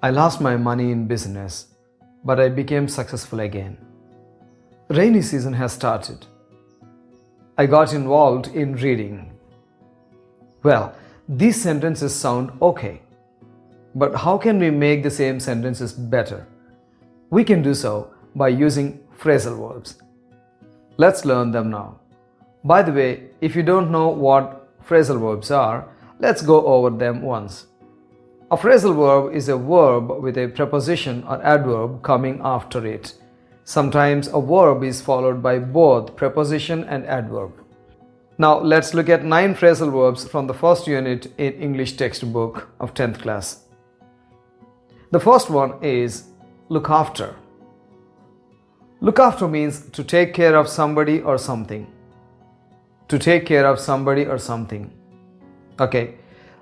I lost my money in business, but I became successful again. Rainy season has started. I got involved in reading. Well, these sentences sound okay, but how can we make the same sentences better? We can do so by using phrasal verbs. Let's learn them now. By the way, if you don't know what phrasal verbs are, let's go over them once. A phrasal verb is a verb with a preposition or adverb coming after it. Sometimes a verb is followed by both preposition and adverb. Now let's look at 9 phrasal verbs from the first unit in English textbook of 10th class. The first one is look after. Look after means to take care of somebody or something. To take care of somebody or something. Okay,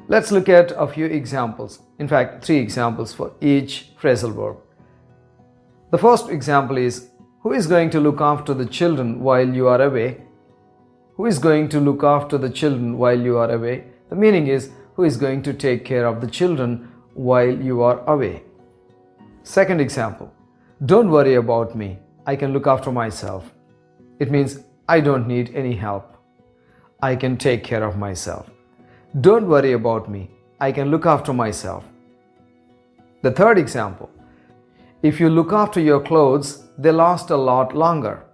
let's look at a few examples. In fact, 3 examples for each phrasal verb. The first example is, who is going to look after the children while you are away? Who is going to look after the children while you are away? The meaning is, who is going to take care of the children while you are away? Second example, don't worry about me. I can look after myself. It means I don't need any help. I can take care of myself. Don't worry about me. I can look after myself. The third example, if you look after your clothes, they last a lot longer.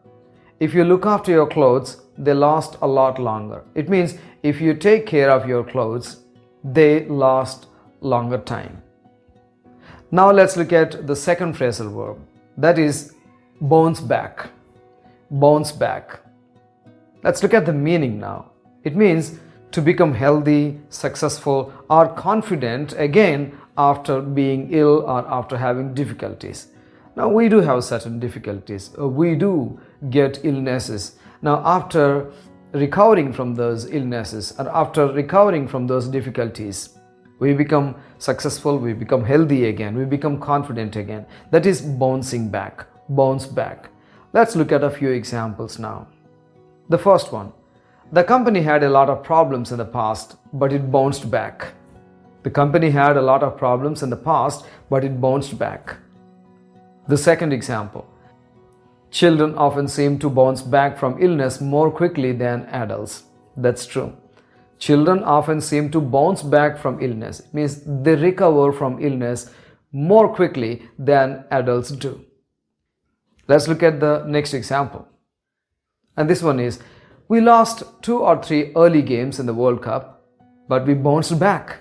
If you look after your clothes, they last a lot longer. It means if you take care of your clothes, they last longer time. Now let's look at the second phrasal verb, that is bounce back. Bounce back. Let's look at the meaning now. It means to become healthy, successful, or confident again after being ill or after having difficulties. Now we do have certain difficulties. We do get illnesses. Now after recovering from those illnesses or after recovering from those difficulties, we become successful, we become healthy again, we become confident again. That is bouncing back. Bounce back. Let's look at a few examples now. The first one, the company had a lot of problems in the past, but it bounced back. The company had a lot of problems in the past, but it bounced back. The second example, children often seem to bounce back from illness more quickly than adults. That's true. Children often seem to bounce back from illness. It means they recover from illness more quickly than adults do. Let's look at the next example. And this one is, we lost 2 or 3 early games in the World Cup, but we bounced back.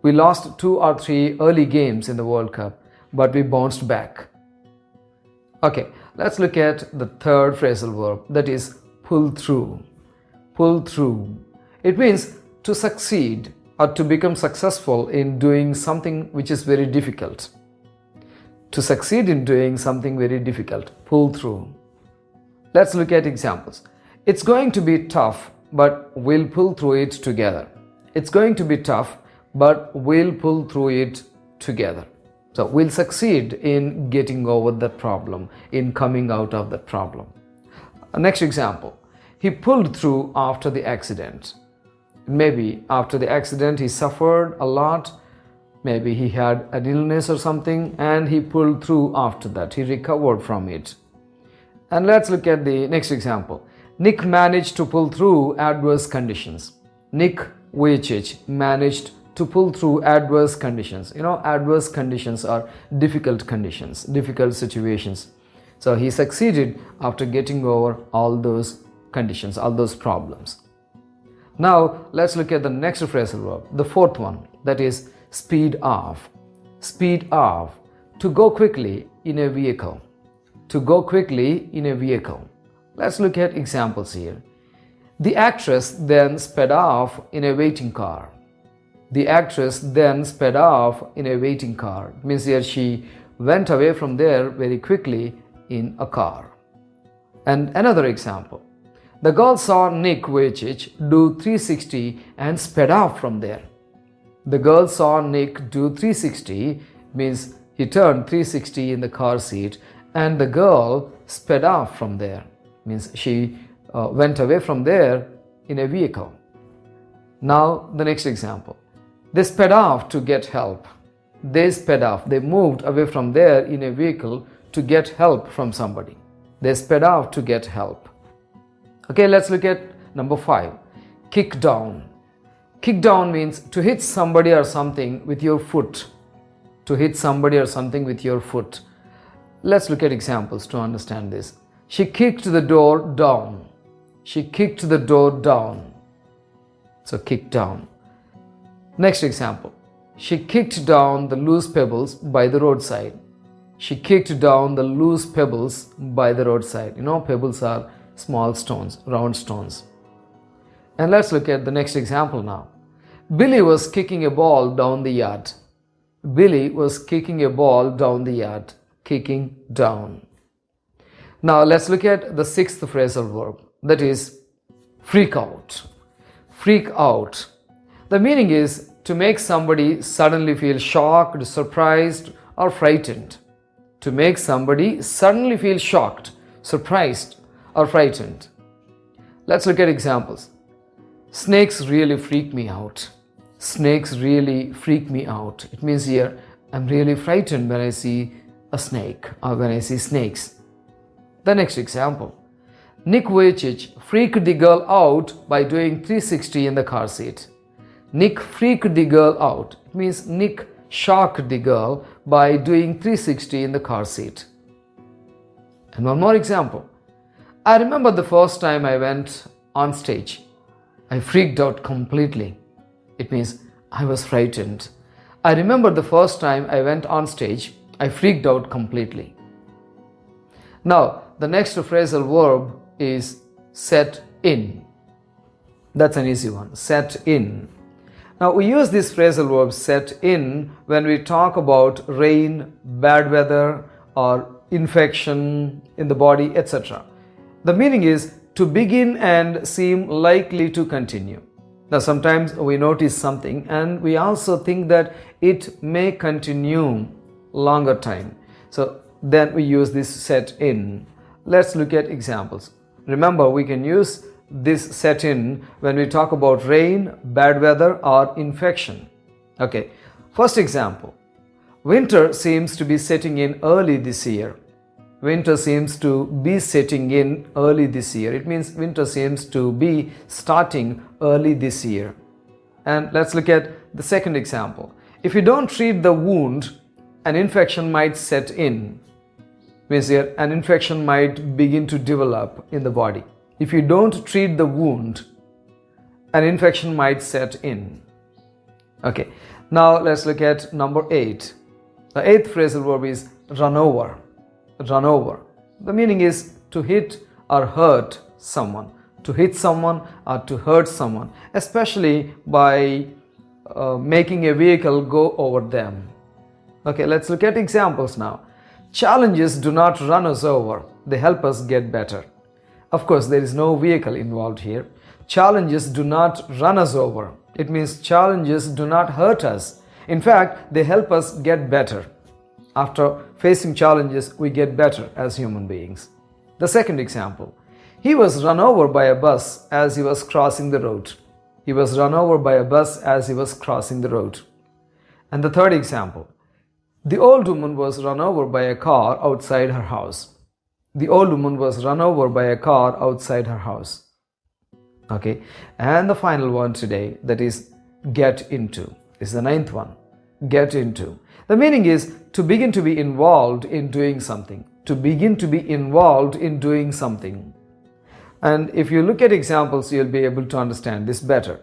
We lost 2 or 3 early games in the World Cup, but we bounced back. Okay, let's look at the third phrasal verb, that is pull through. Pull through. It means to succeed or to become successful in doing something which is very difficult. To succeed in doing something very difficult. Pull through. Let's look at examples. It's going to be tough, but we'll pull through it together. It's going to be tough, but we'll pull through it together. So we'll succeed in getting over that problem, in coming out of that problem. Next example. He pulled through after the accident. Maybe after the accident he suffered a lot. Maybe he had an illness or something and he pulled through after that. He recovered from it. And let's look at the next example. Nick managed to pull through adverse conditions. Nick Vujicic managed to pull through adverse conditions. You know, adverse conditions are difficult conditions, difficult situations. So he succeeded after getting over all those conditions, all those problems. Now let's look at the next phrasal verb, the fourth one, that is speed off. Speed off. To go quickly in a vehicle. To go quickly in a vehicle. Let's look at examples here. The actress then sped off in a waiting car. The actress then sped off in a waiting car. It means here she went away from there very quickly in a car. And another example. The girl saw Nick Vujicic do 360 and sped off from there. The girl saw Nick do 360, means he turned 360 in the car seat, and the girl sped off from there. Means she went away from there in a vehicle. Now the next example. They sped off to get help. They sped off. They moved away from there in a vehicle to get help from somebody. They sped off to get help. Okay, let's look at number 5. Kick down. Kick down means to hit somebody or something with your foot. To hit somebody or something with your foot. Let's look at examples to understand this. She kicked the door down. She kicked the door down. So kick down. Next example. She kicked down the loose pebbles by the roadside. She kicked down the loose pebbles by the roadside. You know, pebbles are small stones, round stones. And let's look at the next example now. Billy was kicking a ball down the yard. Billy was kicking a ball down the yard. Kicking down. Now let's look at the 6th phrasal verb, that is freak out. Freak out. The meaning is to make somebody suddenly feel shocked, surprised, or frightened. To make somebody suddenly feel shocked, surprised, or frightened. Let's look at examples. Snakes really freak me out. Snakes really freak me out. It means here, I'm really frightened when I see a snake or when I see snakes. The next example. Nick Vujicic freaked the girl out by doing 360 in the car seat. Nick freaked the girl out. It means Nick shocked the girl by doing 360 in the car seat. And one more example. I remember the first time I went on stage. I freaked out completely. It means I was frightened. I remember the first time I went on stage. I freaked out completely. Now, the next phrasal verb is set in. That's an easy one. Set in. Now, we use this phrasal verb set in when we talk about rain, bad weather, or infection in the body, etc. The meaning is to begin and seem likely to continue. Now, sometimes we notice something and we also think that it may continue longer time. So then we use this set in. Let's look at examples. Remember, we can use this set in when we talk about rain, bad weather, or infection. Okay, first example. Winter seems to be setting in early this year. Winter seems to be setting in early this year. It means winter seems to be starting early this year. And let's look at the second example. If you don't treat the wound, an infection might set in. Means here an infection might begin to develop in the body. If you don't treat the wound, an infection might set in. Okay, now let's look at number 8. The 8th phrasal verb is run over. Run over. The meaning is to hit or hurt someone. To hit someone or to hurt someone, especially by making a vehicle go over them. Okay, let's look at examples now. Challenges do not run us over. They help us get better. Of course, there is no vehicle involved here. Challenges do not run us over. It means challenges do not hurt us. In fact, they help us get better. After facing challenges, we get better as human beings. The second example. He was run over by a bus as he was crossing the road. He was run over by a bus as he was crossing the road. And the third example. The old woman was run over by a car outside her house. The old woman was run over by a car outside her house. Okay, and the final one today, that is get into, is the 9th one. Get into. The meaning is to begin to be involved in doing something. To begin to be involved in doing something. And if you look at examples, you'll be able to understand this better.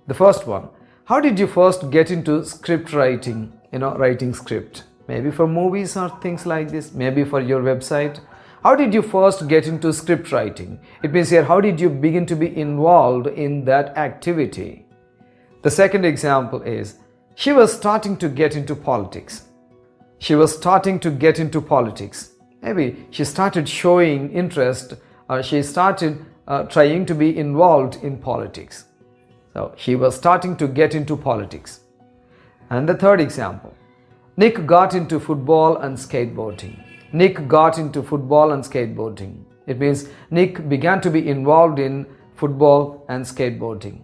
The first one. How did you first get into script writing? Writing script. Maybe for movies or things like this. Maybe for your website. How did you first get into script writing? It means here, how did you begin to be involved in that activity? The second example is, she was starting to get into politics. She was starting to get into politics. Maybe she started showing interest or she started trying to be involved in politics. So she was starting to get into politics. And the third example, Nick got into football and skateboarding. Nick got into football and skateboarding. It means Nick began to be involved in football and skateboarding.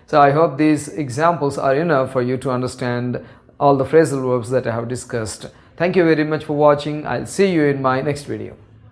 So I hope these examples are enough for you to understand all the phrasal verbs that I have discussed. Thank you very much for watching. I'll see you in my next video.